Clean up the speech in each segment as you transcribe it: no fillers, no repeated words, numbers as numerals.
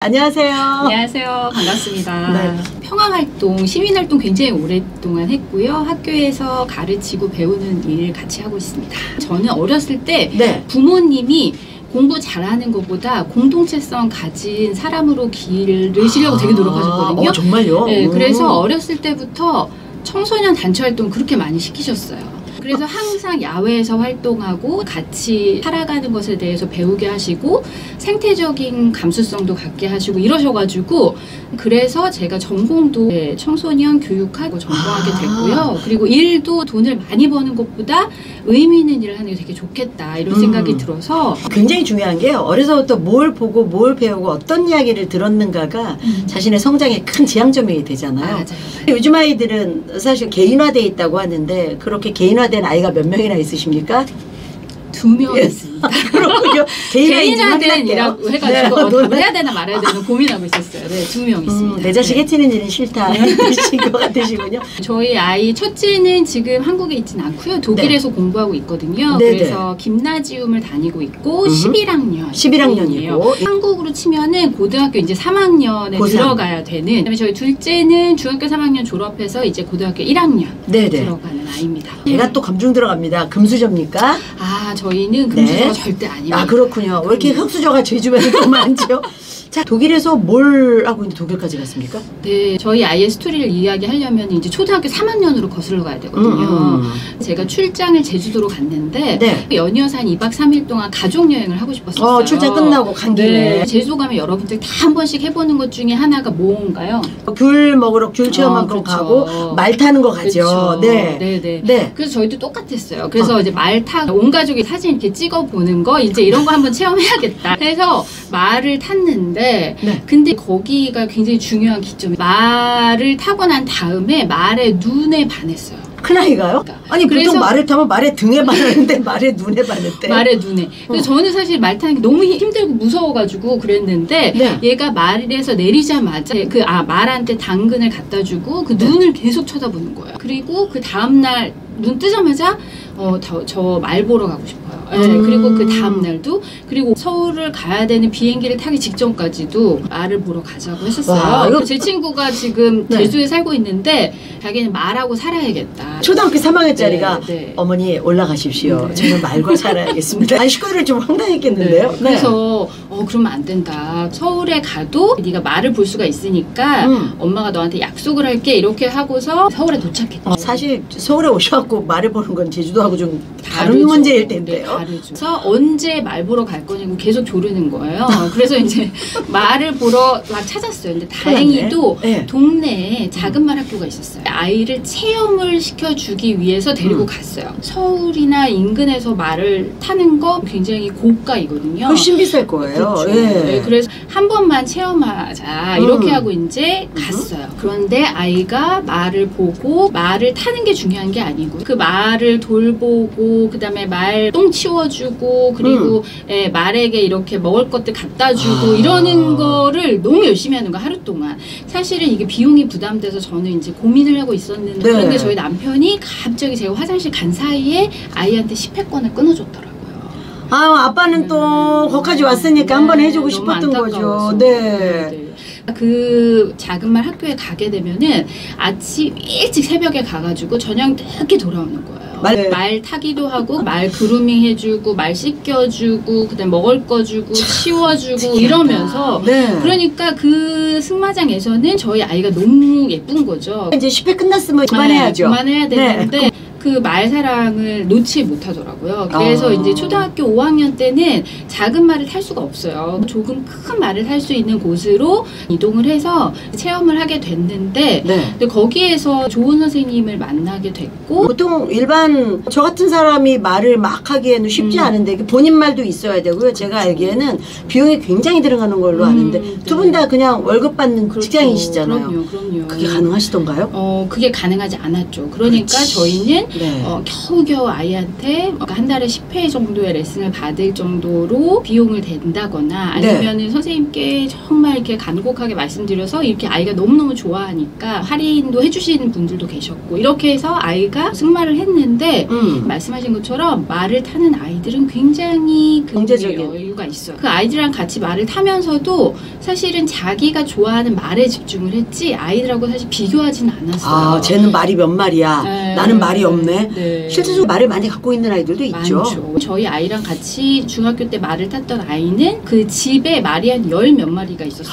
안녕하세요. 안녕하세요. 반갑습니다. 네. 평화활동, 시민활동 굉장히 오랫동안 했고요. 학교에서 가르치고 배우는 일 같이 하고 있습니다. 저는 어렸을 때 네. 부모님이 공부 잘하는 것보다 공동체성 가진 사람으로 기르시려고 되게 노력하셨거든요. 정말요? 네, 그래서 어렸을 때부터 청소년 단체 활동 그렇게 많이 시키셨어요. 그래서 항상 야외에서 활동하고 같이 살아가는 것에 대해서 배우게 하시고 생태적인 감수성도 갖게 하시고 이러셔가지고 그래서 제가 전공도 청소년 교육하고 전공하게 됐고요. 그리고 일도 돈을 많이 버는 것보다 의미 있는 일을 하는 게 되게 좋겠다 이런 생각이 들어서 굉장히 중요한 게요. 어려서부터 뭘 보고 뭘 배우고 어떤 이야기를 들었는가가 자신의 성장에 큰 지향점이 되잖아요. 맞아요. 요즘 아이들은 사실 개인화되어 있다고 하는데 그렇게 개인화된 아이가 몇 명이나 있으십니까? 2명 있습니다. 그렇군요. 개인화된 일하고 해가지고 네. 답을 해야 되나 말아야 되나 고민하고 있었어요. 네, 2명 있습니다. 내 자식 해치는 일은 싫다. 이러신 것 같으시군요. 저희 아이 첫째는 지금 한국에 있진 않고요. 독일에서 공부하고 있거든요. 네네. 그래서 김나지움을 다니고 있고 11학년. 11학년이고 한국으로 치면은 고등학교 이제 3학년에 고3. 들어가야 되는. 그다음에 저희 둘째는 중학교 3학년 졸업해서 이제 고등학교 1학년 네네. 들어가는 아이입니다. 제가 또 감중 들어갑니다. 금수저입니까? 아, 저희는 금수저가 절대 아닙니다. 아, 그렇군요. 왜 이렇게 흙수저가 제 주변에 또 많죠? 자, 독일에서 뭘 하고 있는데 독일까지 갔습니까? 네, 저희 아이의 스토리를 이야기하려면 이제 초등학교 3학년으로 거슬러 가야 되거든요. 제가 출장을 제주도로 갔는데 네. 연이어서 한 2박 3일 동안 가족 여행을 하고 싶었어요. 출장 끝나고 간 김에. 네, 제주도 가면 여러분들 다 한 번씩 해보는 것 중에 하나가 뭔가요? 귤 먹으러 귤 체험하러 그렇죠. 가고 말 타는 거 가죠. 그렇죠. 네. 네. 네. 그래서 저희도 똑같았어요. 그래서 이제 말 타고 온 가족이 사진 이렇게 찍어 보는 거 이제 이런 거 한번 체험해야겠다. 해서 말을 탔는데 네. 근데 거기가 굉장히 중요한 기점이 말을 타고 난 다음에 말의 눈에 반했어요. 큰아이가요? 아니 그래서 보통 말을 타면 말의 등에 반하는데 말의 눈에 반했대. 말의 눈에. 그래서 저는 사실 말 타는 게 너무 힘들고 무서워가지고 그랬는데 네. 얘가 말에서 내리자마자 말한테 당근을 갖다 주고 그 눈을 계속 쳐다보는 거예요. 그리고 그 다음날 눈 뜨자마자 저 말 보러 가고 싶어요. 네, 그리고 그 다음날도 그리고 서울을 가야 되는 비행기를 타기 직전까지도 말을 보러 가자고 했었어요. 와, 제 친구가 지금 네. 제주에 살고 있는데 자기는 말하고 살아야겠다. 초등학교 3학년짜리가 네. 어머니 올라가십시오. 네. 저는 말과 살아야겠습니다. 아니 식구들이 좀 황당했겠는데요. 네. 그래서 그러면 안 된다. 서울에 가도 네가 말을 볼 수가 있으니까 엄마가 너한테 약속을 할게 이렇게 하고서 서울에 도착했죠. 사실 서울에 오셔갖고 말을 보는 건 제주도하고 좀 다른 다르죠. 문제일 텐데요. 네, 다르죠. 그래서 언제 말 보러 갈 거냐고 계속 조르는 거예요. 그래서 이제 말을 보러 막 찾았어요. 근데 다행히도 네. 동네에 작은 말 학교가 있었어요. 아이를 체험을 시켜주기 위해서 데리고 갔어요. 서울이나 인근에서 말을 타는 거 굉장히 고가이거든요. 훨씬 비쌀 거예요. 그렇죠. 예. 네, 그래서 한 번만 체험하자 이렇게 하고 이제 갔어요. 그런데 아이가 말을 보고 말을 타는 게 중요한 게 아니고 그 말을 돌보고 그다음에 말 똥 치워주고 그리고 말에게 이렇게 먹을 것들 갖다 주고 이러는 거를 너무 열심히 하는 거야 하루 동안. 사실은 이게 비용이 부담돼서 저는 이제 고민을 하고 있었는데 네. 그런데 저희 남편이 갑자기 제가 화장실 간 사이에 아이한테 10회권을 끊어줬더라고요. 아빠는 또 거기까지 왔으니까 한번 해주고 싶었던 거죠. 네. 그 작은 말 학교에 가게 되면은 아침 일찍 새벽에 가가지고 저녁 늦게 돌아오는 거예요. 말 타기도 하고 말 그루밍 해주고 말 씻겨주고 그다음 먹을 거 주고 치워주고 이러면서 그러니까 그 승마장에서는 저희 아이가 너무 예쁜 거죠. 이제 10회 끝났으면 그만해야죠. 그만해야 되는데 그 말사랑을 놓지 못하더라고요. 그래서 이제 초등학교 5학년 때는 작은 말을 탈 수가 없어요. 조금 큰 말을 탈 수 있는 곳으로 이동을 해서 체험을 하게 됐는데 근데 거기에서 좋은 선생님을 만나게 됐고 보통 일반 저 같은 사람이 말을 막 하기에는 쉽지 않은데 본인 말도 있어야 되고요. 제가 알기에는 비용이 굉장히 들어가는 걸로 아는데 두 분 다 그냥 월급 받는 직장이시잖아요. 그럼요. 그게 가능하시던가요? 그게 가능하지 않았죠. 그러니까 저희는 네. 겨우겨우 아이한테 한 달에 10회 정도의 레슨을 받을 정도로 비용을 댄다거나 아니면은 선생님께 정말 이렇게 간곡하게 말씀드려서 이렇게 아이가 너무너무 좋아하니까 할인도 해주시는 분들도 계셨고 이렇게 해서 아이가 승마를 했는데 말씀하신 것처럼 말을 타는 아이들은 굉장히 경제적인 여유가 있어요. 그 아이들이랑 같이 말을 타면서도 사실은 자기가 좋아하는 말에 집중을 했지 아이들하고 사실 비교하지는 않았어요. 아, 쟤는 말이 몇 마리야. 네. 나는 말이 없네. 네. 실제로 말을 많이 갖고 있는 아이들도 있죠. 많죠. 저희 아이랑 같이 중학교 때 말을 탔던 아이는 그 집에 말이 한 10몇 마리가 있었고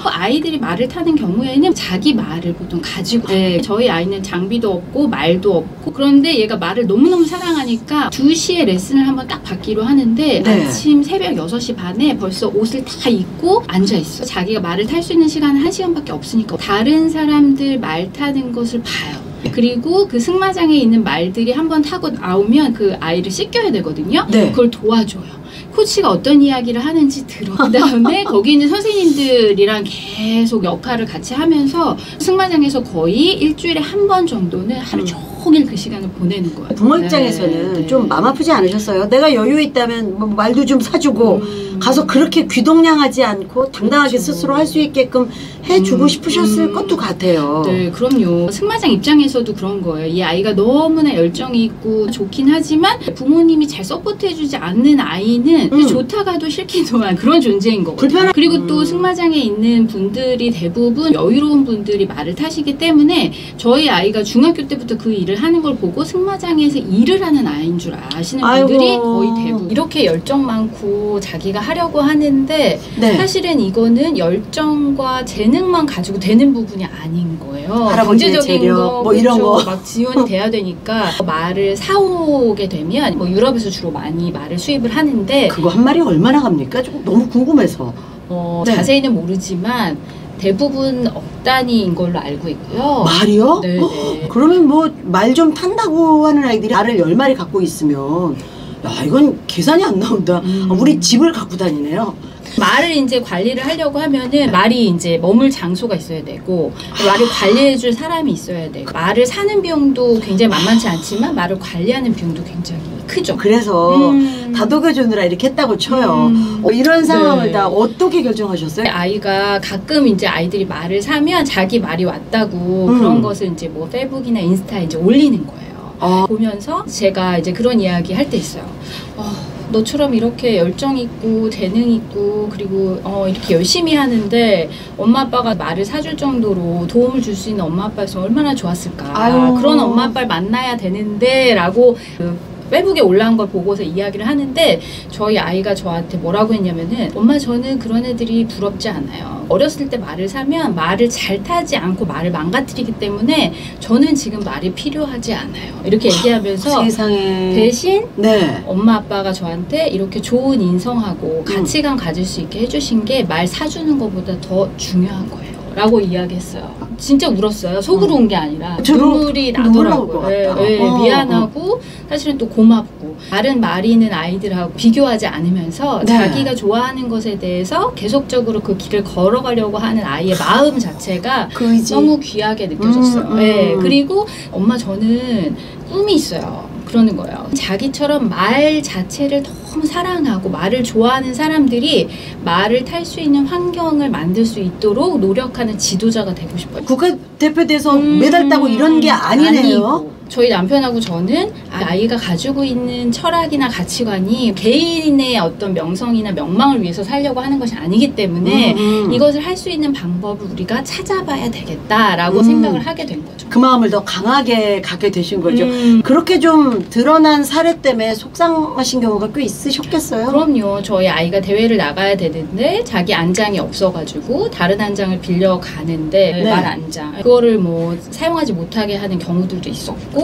아이들이 말을 타는 경우에는 자기 말을 보통 가지고 저희 아이는 장비도 없고 말도 없고 그런데 얘가 말을 너무너무 사랑하니까 2시에 레슨을 한번 딱 받기로 하는데 아침 새벽 6시 반에 벌써 옷을 다 입고 앉아있어. 자기가 말을 탈 수 있는 시간은 1시간밖에 없으니까 다른 사람들 말 타는 것을 봐요. 그리고 그 승마장에 있는 말들이 한번 타고 나오면 그 아이를 씻겨야 되거든요. 그걸 도와줘요. 코치가 어떤 이야기를 하는지 들은 다음에 거기 있는 선생님들이랑 계속 역할을 같이 하면서 승마장에서 거의 일주일에 한 번 정도는 하루 종일 그 시간을 보내는 거예요. 부모 입장에서는 좀 마음 아프지 않으셨어요? 내가 여유 있다면 뭐 말도 좀 사주고 가서 그렇게 귀동냥하지 않고 당당하게 스스로 할 수 있게끔 해주고 싶으셨을 것도 같아요. 네, 그럼요. 승마장 입장에서도 그런 거예요. 이 아이가 너무나 열정이 있고 좋긴 하지만 부모님이 잘 서포트해주지 않는 아이는 좋다가도 싫기도 한 그런 존재인 거거든요. 그리고 또 승마장에 있는 분들이 대부분 여유로운 분들이 말을 타시기 때문에 저희 아이가 중학교 때부터 그 일을 하는 걸 보고 승마장에서 일을 하는 아이인 줄 아시는 분들이 거의 대부분. 이렇게 열정 많고 자기가 하려고 하는데 사실은 이거는 열정과 재능만 가지고 되는 부분이 아닌 거예요. 경제적인 거, 뭐 이런 거 막 지원이 돼야 되니까 말을 사오게 되면 뭐 유럽에서 주로 많이 말을 수입을 하는데 그거 한 마리 얼마나 갑니까? 좀 너무 궁금해서. 자세히는 모르지만 대부분 억 단위인 걸로 알고 있고요. 말이요? 네. 그러면 뭐 말 좀 탄다고 하는 아이들이 말을 10마리 갖고 있으면 야 이건 계산이 안 나온다. 우리 집을 갖고 다니네요. 말을 이제 관리를 하려고 하면은 말이 이제 머물 장소가 있어야 되고 말을 관리해줄 사람이 있어야 되고 말을 사는 비용도 굉장히 만만치 않지만 말을 관리하는 비용도 굉장히 크죠. 그래서 다독여주느라 이렇게 했다고 쳐요. 이런 상황을 다 어떻게 결정하셨어요? 아이가 가끔 이제 아이들이 말을 사면 자기 말이 왔다고 그런 것을 이제 뭐 페이북이나 인스타에 이제 올리는 거예요. 보면서 제가 이제 그런 이야기 할 때 있어요. 너처럼 이렇게 열정 있고 재능 있고 그리고 이렇게 열심히 하는데 엄마 아빠가 말을 사줄 정도로 도움을 줄 수 있는 엄마 아빠였으면 얼마나 좋았을까. 그런 엄마 아빠를 만나야 되는데 라고 페이북에 올라온 걸 보고서 이야기를 하는데 저희 아이가 저한테 뭐라고 했냐면은 엄마 저는 그런 애들이 부럽지 않아요. 어렸을 때 말을 사면 말을 잘 타지 않고 말을 망가뜨리기 때문에 저는 지금 말이 필요하지 않아요. 이렇게 얘기하면서 세상에. 대신 엄마 아빠가 저한테 이렇게 좋은 인성하고 가치관 가질 수 있게 해주신 게 말 사주는 것보다 더 중요한 거예요. 라고 이야기했어요. 진짜 울었어요. 속으로 운 게 아니라 눈물이 나더라고요. 미안하고 사실은 또 고맙고 다른 말이 있는 아이들하고 비교하지 않으면서 자기가 좋아하는 것에 대해서 계속적으로 그 길을 걸어가려고 하는 아이의 마음 자체가 너무 귀하게 느껴졌어요. 그리고 엄마 저는 꿈이 있어요. 그러는 거예요. 자기처럼 말 자체를 너무 사랑하고 말을 좋아하는 사람들이 말을 탈 수 있는 환경을 만들 수 있도록 노력하는 지도자가 되고 싶어요. 국가대표돼서 메달 따고 이런 게 아니네요. 아니고. 저희 남편하고 저는 아이가 가지고 있는 철학이나 가치관이 개인의 어떤 명성이나 명망을 위해서 살려고 하는 것이 아니기 때문에 이것을 할 수 있는 방법을 우리가 찾아봐야 되겠다라고 생각을 하게 된 거죠. 그 마음을 더 강하게 갖게 되신 거죠. 그렇게 좀 드러난 사례 때문에 속상하신 경우가 꽤 있으셨겠어요? 그럼요. 저희 아이가 대회를 나가야 되는데 자기 안장이 없어가지고 다른 안장을 빌려 가는데 말 안장 그거를 뭐 사용하지 못하게 하는 경우들도 있었고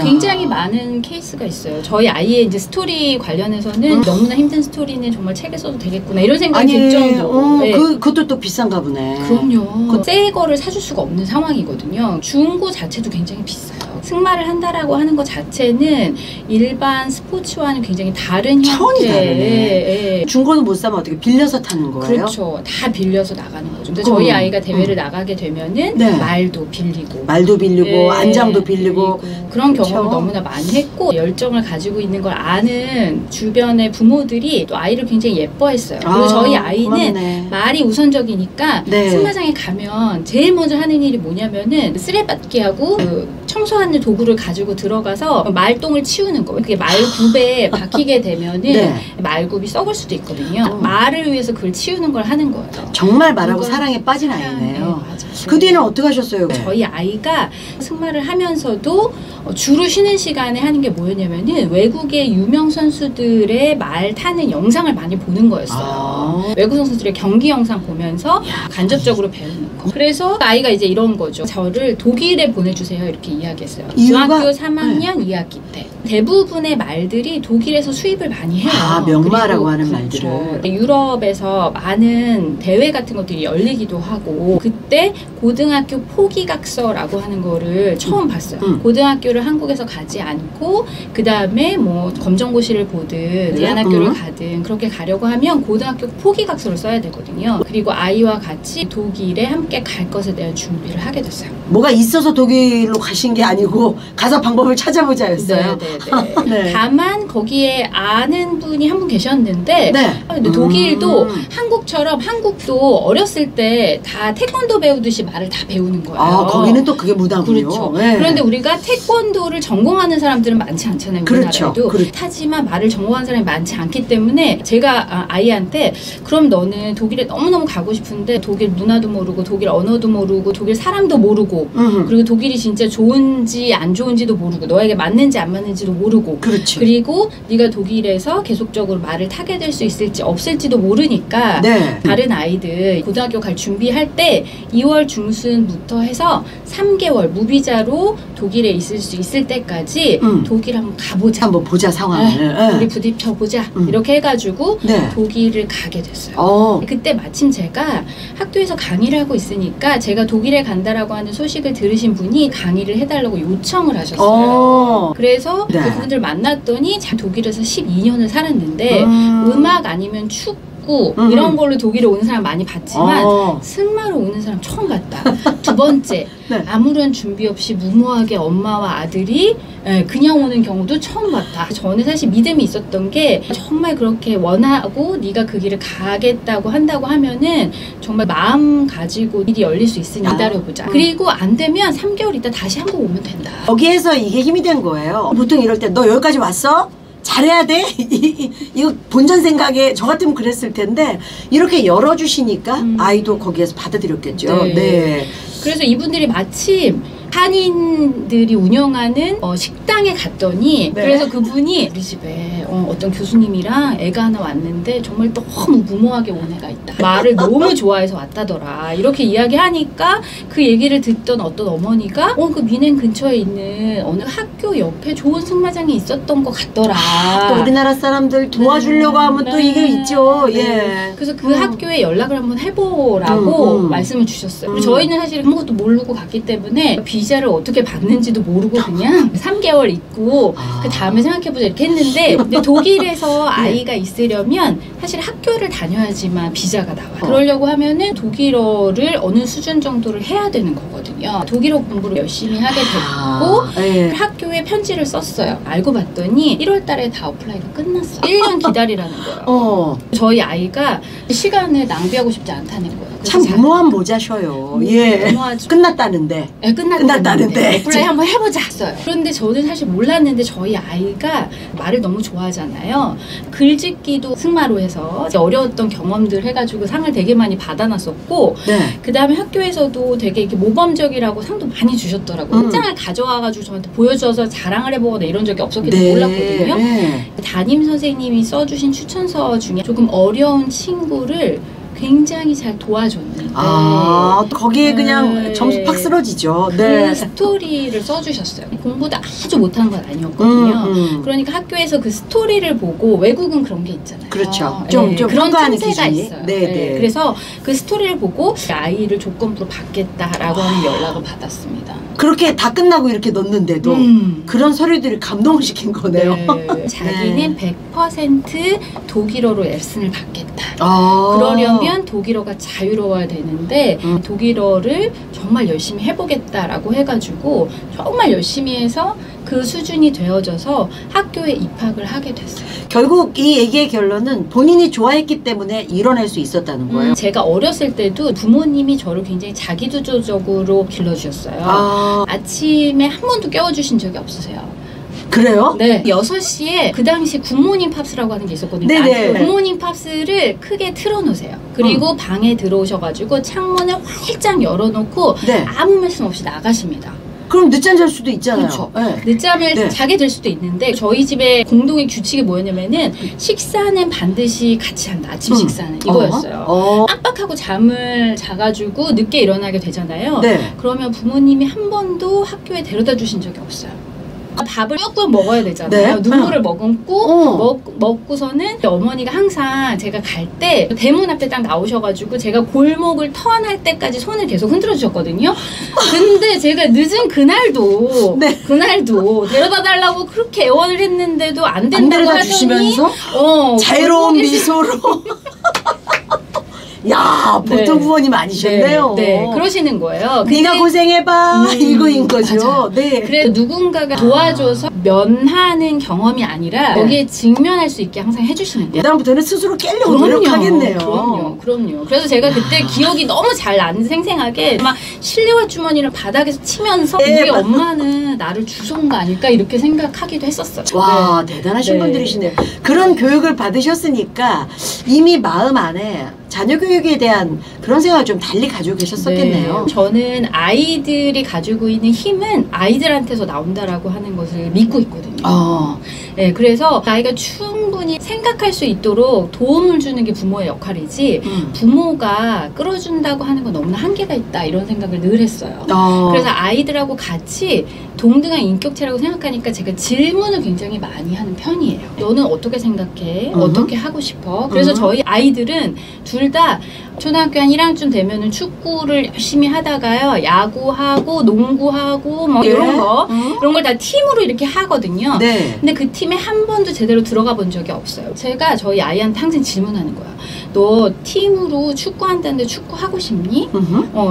굉장히 많은 케이스가 있어요. 저희 아이의 이제 스토리 관련해서는 너무나 힘든 스토리는 정말 책에 써도 되겠구나 이런 생각이 들 정도. 그것도 또 비싼가 보네. 그럼요. 새 거를 사줄 수가 없는 상황이거든요. 중고 자체도 굉장히 비싸요. 승마를 한다라고 하는 것 자체는 일반 스포츠와는 굉장히 다른 차원이 다르네. 형태의 중고는 못 사면 어떻게 빌려서 타는 거예요? 그렇죠. 다 빌려서 나가는 거죠. 근데 저희 아이가 대회를 나가게 되면은 네. 말도 빌리고 말도 빌리고 네, 안장도 빌리고 그런 그쵸. 경험을 너무나 많이 했고 열정을 가지고 있는 걸 아는 주변의 부모들이 또 아이를 굉장히 예뻐했어요. 그리고 저희 아이는 고맙네. 말이 우선적이니까 네. 승마장에 가면 제일 먼저 하는 일이 뭐냐면은 쓰레받기하고 그 청소하는 도구를 가지고 들어가서 말똥을 치우는 거예요. 그게 말굽에 박히게 되면은 네. 말굽이 썩을 수도 있거든요. 말을 위해서 그걸 치우는 걸 하는 거예요. 정말 말하고 그걸 사랑에 빠진 사랑해. 아이네요. 맞아요. 그 뒤에는 어떻게 하셨어요? 저희 아이가 승마를 하면서도 주로 쉬는 시간에 하는 게 뭐였냐면은 외국의 유명 선수들의 말 타는 영상을 많이 보는 거였어요. 외국 선수들의 경기 영상 보면서 간접적으로 배우는 거. 그래서 아이가 이제 이런 거죠. 저를 독일에 보내주세요 이렇게 이야기했어요. 이유가? 중학교 3학년 2학기 때. 대부분의 말들이 독일에서 수입을 많이 해요. 명마라고 그리고 하는 그렇죠. 말들을. 유럽에서 많은 대회 같은 것들이 열리기도 하고 그때 고등학교 포기각서라고 하는 거를 처음 봤어요. 고등학교를 한국에서 가지 않고 그 다음에 뭐 검정고시를 보든 대안학교를 가든 그렇게 가려고 하면 고등학교 포기각서를 써야 되거든요. 그리고 아이와 같이 독일에 함께 갈 것에 대한 준비를 하게 됐어요. 뭐가 있어서 독일로 가신 게 아니고 가서 방법을 찾아보자였어요. 네. 다만 거기에 아는 분이 한 분 계셨는데 근데 독일도 한국처럼 한국도 어렸을 때 다 태권도 배우듯이 말을 다 배우는 거예요. 거기는 또 그게 무당이요. 그렇죠. 그런데 우리가 태권도를 전공하는 사람들은 많지 않잖아요. 그렇죠. 우리나라에도. 하지만 말을 전공하는 사람이 많지 않기 때문에 제가 아이한테 그럼 너는 독일에 너무너무 가고 싶은데 독일 문화도 모르고 독일 언어도 모르고 독일 사람도 모르고 그리고 독일이 진짜 좋은지 안 좋은지도 모르고 너에게 맞는지 안 맞는지도 모르고 그렇지. 그리고 네가 독일에서 계속적으로 말을 타게 될 수 있을지 없을지도 모르니까 다른 아이들 고등학교 갈 준비할 때 2월 중순부터 해서 3개월 무비자로 독일에 있을 수 있을 때까지 독일 한번 가보자. 한번 보자 상황을. 우리 부딪혀보자. 이렇게 해가지고 독일을 가게 됐어요. 그때 마침 제가 학교에서 강의를 하고 있으니까 제가 독일에 간다라고 하는 소식을 들으신 분이 강의를 해달라고 요청을 하셨어요. 그래서 그분들 만났더니 독일에서 12년을 살았는데 음악 아니면 축구 이런 걸로 독일에 오는 사람 많이 봤지만 승마로 오는 사람 처음 봤다. 두 번째, 아무런 준비 없이 무모하게 엄마와 아들이 그냥 오는 경우도 처음 봤다. 저는 사실 믿음이 있었던 게 정말 그렇게 원하고 네가 그 길을 가겠다고 한다고 하면은 정말 마음 가지고 일이 열릴 수 있으니 기다려보자. 그리고 안 되면 3개월 있다 다시 한국 오면 된다. 거기에서 이게 힘이 된 거예요. 보통 이럴 때 너 여기까지 왔어? 잘해야 돼? 이거 본전 생각에 저 같으면 그랬을 텐데 이렇게 열어주시니까 아이도 거기에서 받아들였겠죠. 그래서 이분들이 마침 한인들이 운영하는 식당에 갔더니 그래서 그분이 우리 집에 어떤 교수님이랑 애가 하나 왔는데 정말 너무 무모하게 온 애가 있다. 말을 너무 좋아해서 왔다더라. 이렇게 이야기하니까 그 얘기를 듣던 어떤 어머니가 그 민행 근처에 있는 어느 학교 옆에 좋은 승마장이 있었던 것 같더라. 또 우리나라 사람들 도와주려고 하면 또 이게 있죠. 그래서 그 학교에 연락을 한번 해보라고 말씀을 주셨어요. 그리고 저희는 사실 아무것도 모르고 갔기 때문에 비자를 어떻게 받는지도 모르고 그냥 3개월 있고 그 다음에 생각해보자 이렇게 했는데 근데 독일에서 아이가 있으려면 사실 학교를 다녀야지만 비자가 나와요. 그러려고 하면은 독일어를 어느 수준 정도를 해야 되는 거거든요. 독일어 공부를 열심히 하게 됐고 학교에 편지를 썼어요. 알고 봤더니 1월 달에 다 어플라이가 끝났어요. 1년 기다리라는 거예요. 저희 아이가 시간을 낭비하고 싶지 않다는 거예요. 참 무모한 모자셔요. 끝났다는데. 끝났다는데. 어플라이 한번 해보자 했어요. 그런데 저는 사실 몰랐는데 저희 아이가 말을 너무 좋아하잖아요. 글짓기도 승마로 해서 어려웠던 경험들 해가지고 상을 되게 많이 받아놨었고 그 다음에 학교에서도 되게 이렇게 모범적이라고 상도 많이 주셨더라고요. 한 장을 가져와가지고 저한테 보여줘서 자랑을 해보거나 이런 적이 없었기 때문에 몰랐거든요. 담임 선생님이 써주신 추천서 중에 조금 어려운 친구를 굉장히 잘 도와줬는데 거기에 그냥 점수 팍 쓰러지죠. 네. 그 스토리를 써주셨어요. 공부도 아주 못한 건 아니었거든요. 그러니까 학교에서 그 스토리를 보고 외국은 그런 게 있잖아요. 그렇죠. 좀 그런 평가하는 틈새가 기준이. 있어요. 네. 그래서 그 스토리를 보고 아이를 조건부로 받겠다라고 하는 연락을 받았습니다. 그렇게 다 끝나고 이렇게 넣는데도 그런 서류들이 감동을 시킨 거네요. 네. 자기는 100% 독일어로 레슨을 받겠다. 아. 그러려면 독일어가 자유로워야 되는데 독일어를 정말 열심히 해보겠다라고 해가지고 정말 열심히 해서 그 수준이 되어져서 학교에 입학을 하게 됐어요. 결국 이 얘기의 결론은 본인이 좋아했기 때문에 이뤄낼 수 있었다는 거예요. 제가 어렸을 때도 부모님이 저를 굉장히 자기주도적으로 길러주셨어요. 아침에 한 번도 깨워주신 적이 없으세요. 그래요? 네. 6시에 그 당시 굿모닝 팝스라고 하는 게 있었거든요. 네네. 굿모닝 팝스를 크게 틀어놓으세요. 그리고 방에 들어오셔가지고 창문을 활짝 열어놓고 네. 아무 말씀 없이 나가십니다. 그럼 늦잠 잘 수도 있잖아요. 그렇죠. 네. 늦잠을 네. 자게 될 수도 있는데 저희 집에 공동의 규칙이 뭐였냐면은 식사는 반드시 같이 한다. 아침 식사는 이거였어요. 깜빡하고 잠을 자가지고 늦게 일어나게 되잖아요. 네. 그러면 부모님이 한 번도 학교에 데려다 주신 적이 없어요. 밥을 꾹꾹 먹어야 되잖아요. 네. 눈물을 머금고 먹고서는 어머니가 항상 제가 갈 때 대문 앞에 딱 나오셔가지고 제가 골목을 턴할 때까지 손을 계속 흔들어 주셨거든요. 근데 제가 늦은 그날도 네. 그날도 데려다 달라고 그렇게 애원을 했는데도 안 된다고 데려다 하더니 주시면서 자유로운 미소로 야, 보통 네. 부모님 아니셨네요. 네, 그러시는 거예요. 네가 고생해봐 이거인 거죠. 맞아. 네. 그래 누군가가 도와줘서 면하는 경험이 아니라 거기에 직면할 수 있게 항상 해주시는 거예요. 그다음부터는 스스로 깨려고 노력하겠네요. 그럼요. 그래서 제가 그때 기억이 너무 잘 나는데 생생하게 막 실내화 주머니를 바닥에서 치면서 네, 우리 엄마는 나를 주워온 거 아닐까 이렇게 생각하기도 했었어요. 와, 대단하신 분들이시네요. 그런 교육을 받으셨으니까 이미 마음 안에 자녀 교육에 대한 그런 생각을 좀 달리 가지고 계셨었겠네요. 네. 저는 아이들이 가지고 있는 힘은 아이들한테서 나온다라고 하는 것을 믿고 있거든요. 네, 그래서 아이가 충분히 생각할 수 있도록 도움을 주는 게 부모의 역할이지 부모가 끌어준다고 하는 건 너무나 한계가 있다 이런 생각을 늘 했어요. 그래서 아이들하고 같이 동등한 인격체라고 생각하니까 제가 질문을 굉장히 많이 하는 편이에요. 너는 어떻게 생각해? 어떻게 하고 싶어? 그래서 저희 아이들은 둘 다 초등학교 한 1학년쯤 되면은 축구를 열심히 하다가요. 야구하고 농구하고 뭐 이런 거 이런 걸 다 팀으로 이렇게 하거든요. 네. 근데 그 팀에 한 번도 제대로 들어가 본 적이 없어요. 제가 저희 아이한테 항상 질문하는 거야. 너 팀으로 축구한다는데 축구 하고 싶니?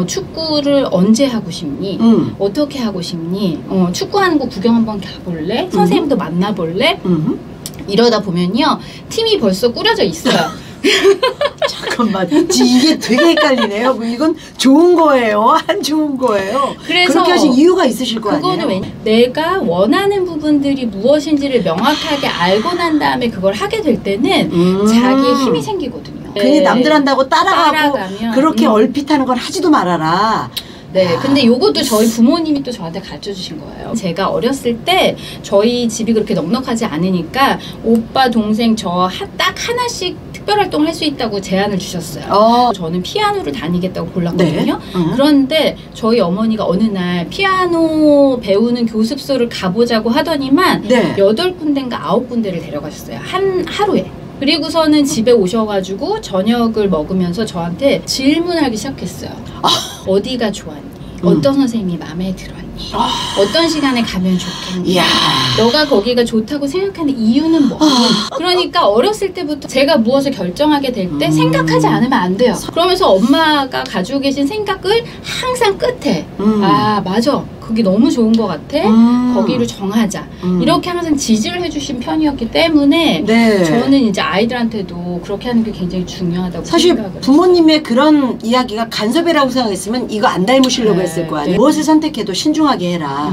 축구를 언제 하고 싶니? 어떻게 하고 싶니? 축구하는 거 구경 한번 가볼래? 선생님도 만나볼래? 이러다 보면요. 팀이 벌써 꾸려져 있어요. 잠깐만, 이게 되게 헷갈리네요. 뭐 이건 좋은 거예요? 안 좋은 거예요? 그래서 그렇게 하신 이유가 있으실 거 아니에요? 그거는 내가 원하는 부분들이 무엇인지를 명확하게 알고 난 다음에 그걸 하게 될 때는 자기의 힘이 생기거든요. 괜히 남들 한다고 따라가고 따라가면, 그렇게 얼핏하는 건 하지도 말아라. 네, 근데 요것도 저희 부모님이 또 저한테 가르쳐 주신 거예요. 제가 어렸을 때 저희 집이 그렇게 넉넉하지 않으니까 오빠, 동생 저 딱 하나씩 특별활동을 할 수 있다고 제안을 주셨어요. 저는 피아노를 다니겠다고 골랐거든요. 네. 그런데 저희 어머니가 어느 날 피아노 배우는 교습소를 가보자고 하더니만 네. 8군데인가 9군데를 데려가셨어요. 하루에. 그리고서는 집에 오셔가지고 저녁을 먹으면서 저한테 질문하기 시작했어요. 어디가 좋았니? 어떤 선생님이 마음에 들었니? 어떤 시간에 가면 좋겠니? 이야. 너가 거기가 좋다고 생각하는 이유는 뭐니? 그러니까 어렸을 때부터 제가 무엇을 결정하게 될 때 생각하지 않으면 안 돼요. 그러면서 엄마가 가지고 계신 생각을 항상 끝에 아 맞아. 그게 너무 좋은 것 같아. 거기를 정하자. 이렇게 항상 지지를 해주신 편이었기 때문에 네. 저는 이제 아이들한테도 그렇게 하는 게 굉장히 중요하다고 사실 생각을 부모님의 그런 이야기가 간섭이라고 생각했으면 이거 안 닮으시려고 네, 했을 거 아니에요. 네. 무엇을 선택해도 신중하게 해라.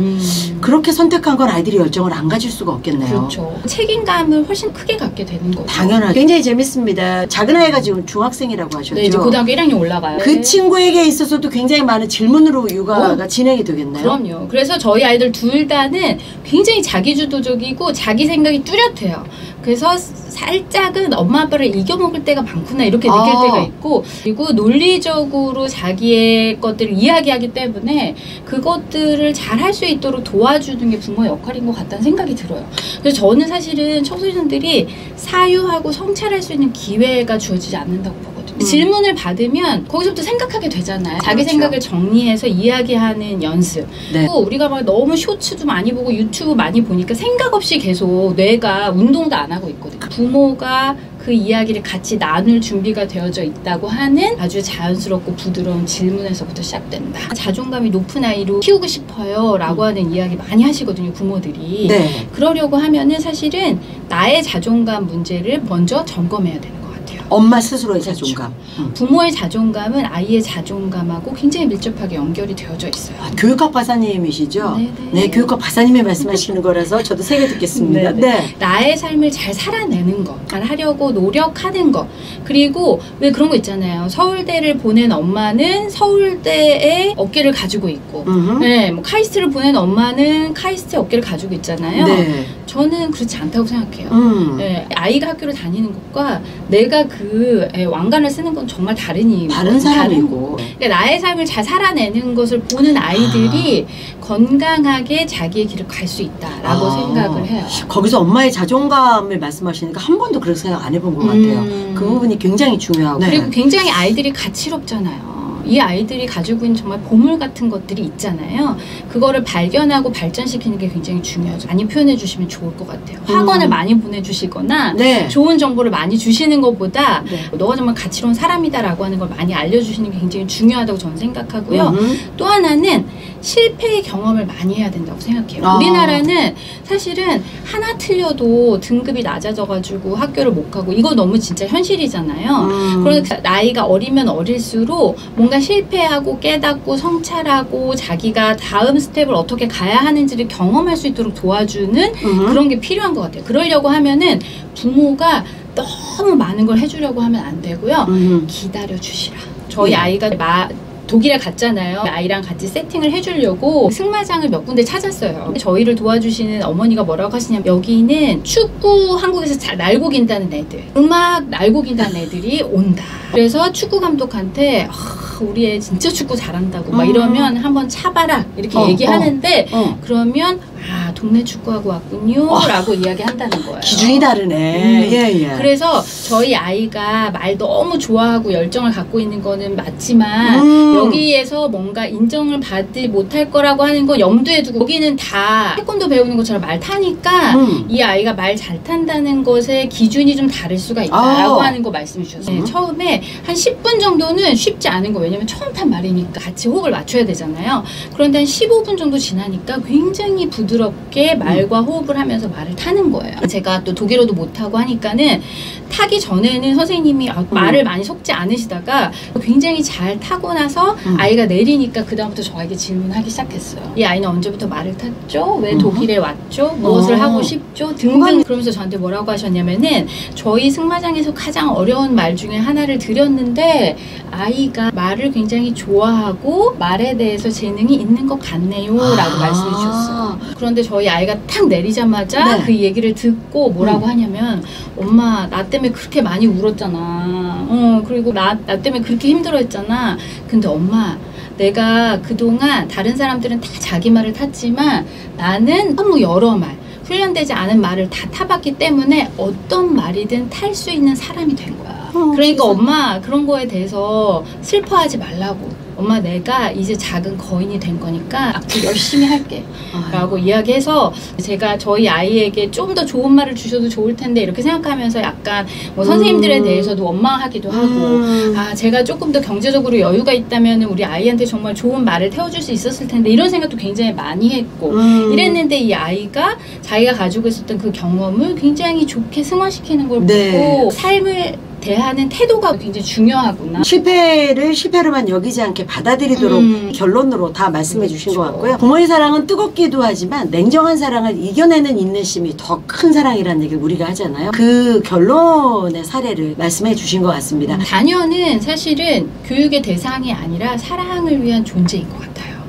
그렇게 선택한 건 아이들이 열정을 안 가질 수가 없겠네요. 그렇죠. 책임감을 훨씬 크게 갖게 되는 거죠. 당연하죠. 굉장히 재밌습니다. 작은 아이가 지금 중학생이라고 하셨죠. 네, 이제 고등학교 1학년 올라가요. 그 친구에게 있어서도 굉장히 많은 질문으로 육아가 진행이 되겠네요. 그럼요. 그래서 저희 아이들 둘 다는 굉장히 자기주도적이고 자기 생각이 뚜렷해요. 그래서 살짝은 엄마 아빠를 이겨먹을 때가 많구나 이렇게 느낄 때가 있고, 그리고 논리적으로 자기의 것들을 이야기하기 때문에 그것들을 잘 할 수 있도록 도와주는 게 부모의 역할인 것 같다는 생각이 들어요. 그래서 저는 사실은 청소년들이 사유하고 성찰할 수 있는 기회가 주어지지 않는다고 보거든요. 질문을 받으면 거기서부터 생각하게 되잖아요. 자기 그렇죠. 생각을 정리해서 이야기하는 연습. 네. 또 우리가 막 너무 쇼츠도 많이 보고 유튜브 많이 보니까 생각 없이 계속 뇌가 운동도 안 하고 있거든요. 부모가 그 이야기를 같이 나눌 준비가 되어져 있다고 하는 아주 자연스럽고 부드러운 질문에서부터 시작된다. 자존감이 높은 아이로 키우고 싶어요 라고 하는 이야기 많이 하시거든요, 부모들이. 네. 그러려고 하면은 사실은 나의 자존감 문제를 먼저 점검해야 되는 것 같아요. 엄마 스스로의 자존감. 부모의 자존감은 아이의 자존감하고 굉장히 밀접하게 연결이 되어져 있어요. 교육학 박사님이시죠? 네네. 네, 교육학 박사님이 말씀하시는 거라서 저도 새겨 듣겠습니다. 네. 나의 삶을 잘 살아내는 거, 잘 하려고 노력하는 거. 그리고 왜 그런 거 있잖아요. 서울대를 보낸 엄마는 서울대의 어깨를 가지고 있고, 네, 뭐 카이스트를 보낸 엄마는 카이스트의 어깨를 가지고 있잖아요. 네. 저는 그렇지 않다고 생각해요. 네, 아이가 학교를 다니는 것과 내가 그 왕관을 쓰는 건 정말 다른 사람이고. 그러니까 나의 삶을 잘 살아내는 것을 보는 아이들이 건강하게 자기의 길을 갈 수 있다라고 생각을 해요. 거기서 엄마의 자존감을 말씀하시니까 한 번도 그렇게 생각 안 해본 것 같아요. 그 부분이 굉장히 중요하고. 그리고 굉장히 아이들이 가치롭잖아요. 이 아이들이 가지고 있는 정말 보물 같은 것들이 있잖아요. 그거를 발견하고 발전시키는 게 굉장히 중요하죠. 많이 표현해 주시면 좋을 것 같아요. 학원을 많이 보내주시거나 네. 좋은 정보를 많이 주시는 것보다 네. 너가 정말 가치로운 사람이다라고 하는 걸 많이 알려주시는 게 굉장히 중요하다고 저는 생각하고요. 또 하나는 실패의 경험을 많이 해야 된다고 생각해요. 우리나라는 사실은 하나 틀려도 등급이 낮아져가지고 학교를 못 가고, 이거 너무 진짜 현실이잖아요. 그러니까 나이가 어리면 어릴수록 뭔가 실패하고 깨닫고 성찰하고 자기가 다음 스텝을 어떻게 가야 하는지를 경험할 수 있도록 도와주는 그런 게 필요한 것 같아요. 그러려고 하면은 부모가 너무 많은 걸 해주려고 하면 안 되고요. 기다려 주시라. 저희 아이가 독일에 갔잖아요. 아이랑 같이 세팅을 해주려고 승마장을 몇 군데 찾았어요. 저희를 도와주시는 어머니가 뭐라고 하시냐면, 여기는 축구 한국에서 잘 날고 긴다는 애들, 음악 날고 긴다는 애들이 온다. 그래서 축구 감독한테 우리 애 진짜 축구 잘한다고 막 이러면 한번 차봐라 이렇게 얘기하는데 그러면 동네 축구하고 왔군요 라고 이야기한다는 거예요. 기준이 다르네. 예. 그래서 저희 아이가 말 너무 좋아하고 열정을 갖고 있는 거는 맞지만 여기에서 뭔가 인정을 받지 못할 거라고 하는 거 염두에 두고, 여기는 다 태권도 배우는 것처럼 말 타니까 이 아이가 말 잘 탄다는 것의 기준이 좀 다를 수가 있다라고 하는 거 말씀해 주셨어요. 네, 처음에 한 10분 정도는 쉽지 않은 거, 왜냐면 처음 탄 말이니까 같이 호흡을 맞춰야 되잖아요. 그런데 한 15분 정도 지나니까 굉장히 부드럽게 말과 호흡을 하면서 말을 타는 거예요. 제가 또 독일어도 못하고 하니까는 타기 전에는 선생님이 말을 많이 섞지 않으시다가 굉장히 잘 타고 나서 아이가 내리니까 그 다음부터 저에게 질문하기 시작했어요. 이 아이는 언제부터 말을 탔죠? 왜 독일에 왔죠? 무엇을 하고 싶죠? 등등. 그러면서 저한테 뭐라고 하셨냐면은, 저희 승마장에서 가장 어려운 말 중에 하나를 드렸는데 아이가 말을 굉장히 좋아하고 말에 대해서 재능이 있는 것 같네요 라고 말씀해 주셨어요. 그런데 저희 아이가 탁 내리자마자 그 얘기를 듣고 뭐라고 하냐면, 엄마 나 때문에 그렇게 많이 울었잖아. 그리고 나 때문에 그렇게 힘들어했잖아. 근데 엄마, 내가 그동안 다른 사람들은 다 자기 말을 탔지만 나는 너무 여러 말, 훈련되지 않은 말을 다 타봤기 때문에 어떤 말이든 탈 수 있는 사람이 된 거야. 그러니까 엄마, 그런 거에 대해서 슬퍼하지 말라고. 엄마, 내가 이제 작은 거인이 된 거니까 앞으로 열심히 할게 라고 이야기해서, 제가 저희 아이에게 좀 더 좋은 말을 주셔도 좋을 텐데 이렇게 생각하면서 약간 뭐 선생님들에 대해서도 원망하기도 하고, 제가 조금 더 경제적으로 여유가 있다면 우리 아이한테 정말 좋은 말을 태워줄 수 있었을 텐데 이런 생각도 굉장히 많이 했고 이랬는데, 이 아이가 자기가 가지고 있었던 그 경험을 굉장히 좋게 승화시키는 걸 보고 삶을 대하는 태도가 굉장히 중요하구나. 실패를 실패로만 여기지 않게 받아들이도록 결론으로 다 말씀해 주신 것 같고요. 부모의 사랑은 뜨겁기도 하지만 냉정한 사랑을 이겨내는 인내심이 더 큰 사랑이라는 얘기를 우리가 하잖아요. 그 결론의 사례를 말씀해 주신 것 같습니다. 자녀는 사실은 교육의 대상이 아니라 사랑을 위한 존재인 것 같아요.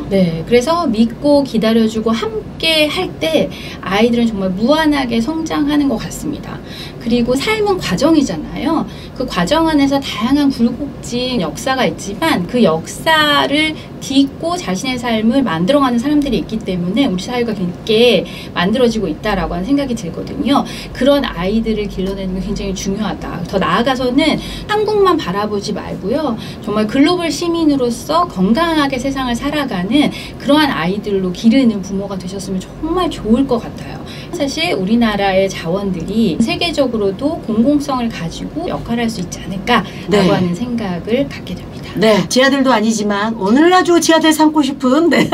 네, 그래서 믿고 기다려주고 함께 할 때 아이들은 정말 무한하게 성장하는 것 같습니다. 그리고 삶은 과정이잖아요. 그 과정 안에서 다양한 굴곡진 역사가 있지만 그 역사를 딛고 자신의 삶을 만들어가는 사람들이 있기 때문에 우리 사회가 깊게 만들어지고 있다라고 하는 생각이 들거든요. 그런 아이들을 길러내는 게 굉장히 중요하다. 더 나아가서는 한국만 바라보지 말고요. 정말 글로벌 시민으로서 건강하게 세상을 살아가는 그러한 아이들로 기르는 부모가 되셨으면 정말 좋을 것 같아요. 사실 우리나라의 자원들이 세계적으로도 공공성을 가지고 역할을 할 수 있지 않을까라고 네. 하는 생각을 갖게 됩니다. 네, 제 아들도 아니지만 오늘 아주 제 아들 삼고 싶은 네.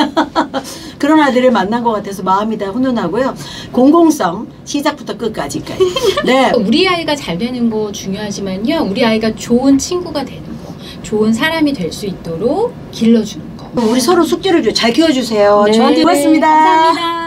그런 아들을 만난 것 같아서 마음이 다 훈훈하고요. 공공성 시작부터 끝까지까지. 네, 우리 아이가 잘 되는 거 중요하지만요. 우리 아이가 좋은 친구가 되는 거, 좋은 사람이 될 수 있도록 길러주는 거. 우리 서로 숙제를 잘 키워주세요. 네, 저한테 고맙습니다. 감사합니다.